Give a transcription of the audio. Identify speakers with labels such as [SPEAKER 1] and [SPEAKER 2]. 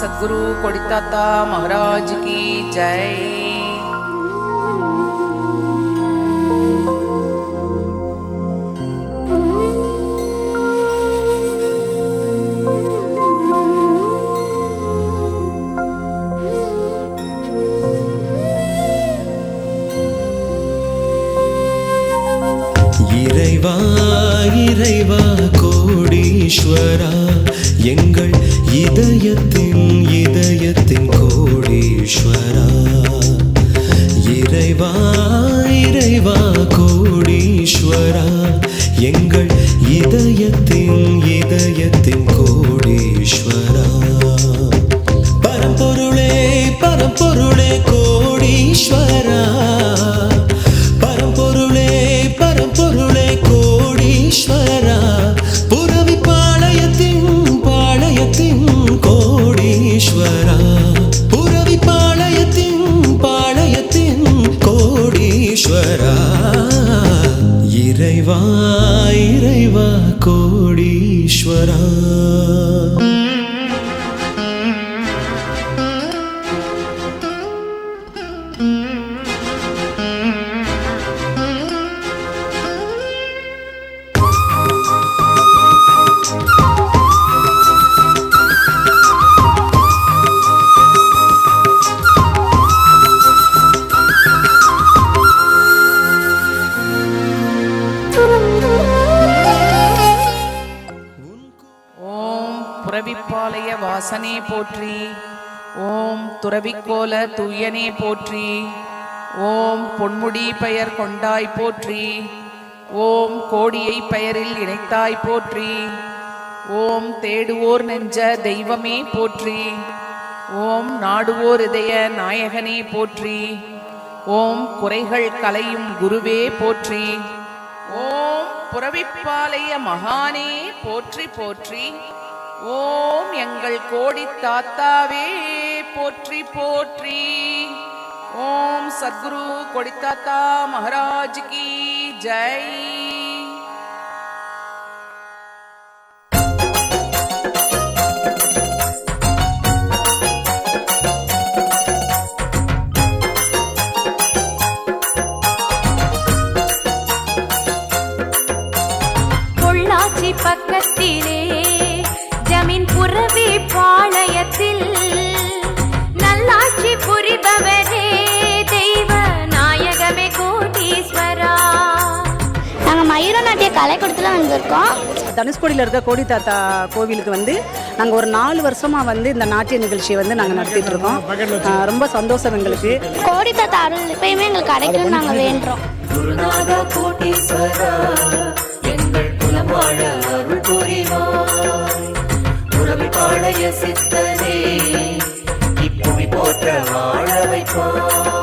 [SPEAKER 1] सद्गुरु कोडिताता महाराज की जय।
[SPEAKER 2] இறைவா இறைவா கோடீஸ்வரா, எங்கள் இதயத்தின் கோடீஸ்வரா. இறைவா இறைவா கோடீஸ்வரா, எங்கள் இதயத்தின் கோடீஸ்வரா. பரம்பொருளே பரம்பொருளே கோடீஸ்வரா, பரம்பொருளே பரம்பொருளே கோடீஸ்வரா. புரவி பாளையத்தின் கோடீஸ்வரா, புரவி பாளையத்தின் கோடீஸ்வரா. இறைவா இறைவா கோடீஸ்வரா.
[SPEAKER 1] புரவிப்பாளைய வாசனே போற்றி. ஓம் துறவிக்கோல தூயனே போற்றி. ஓம் பொன்முடி பெயர் கொண்டாய் போற்றி. ஓம் கோடியை பெயரில் இணைத்தாய் போற்றி. ஓம் தேடுவோர் நெஞ்ச தெய்வமே போற்றி. ஓம் நாடுவோர் இதய நாயகனே போற்றி. ஓம் குறைகள் களையும் குருவே போற்றி. ஓம் புரவிப்பாளைய மகானே போற்றி போற்றி. ஓம் எங்கள் கோடி தாத்தாவே போற்றி போற்றி. ஓம் சத்குரு கொடித்தாத்தா மகாராஜ் கி ஜெய்.
[SPEAKER 3] பொள்ளாச்சி பக்கத்திலே ஜமீன் புரவி பாளையத்தில் நல்லாட்சி புரிபவரே தெய்வ நாயகமே கோடீஸ்வரா. நாங்கள் மயூரநாட்டிய கலைக்கூடத்தில் வந்திருக்கோம்.
[SPEAKER 4] தனுஷ்கோடியில் இருக்க கோடி தாத்தா கோவிலுக்கு நாங்கள் ஒரு 4 வருஷமாக இந்த நாட்டிய நிகழ்ச்சியை நாங்கள் நடத்திட்டு இருக்கோம். ரொம்ப சந்தோஷம் எங்களுக்கு.
[SPEAKER 3] கோடி தாத்தா அருள் எப்பயுமே எங்களுக்கு கிடைக்கும் நாங்கள் வேண்டுறோம்.
[SPEAKER 5] குருநாதா கோடீஸ்வரா, எங்கள் குலம் வாழ அருள் புரிவாய். புரவி பாளைய சித்தனே, இப்புவி போற்ற வாழ வைப்பாய்.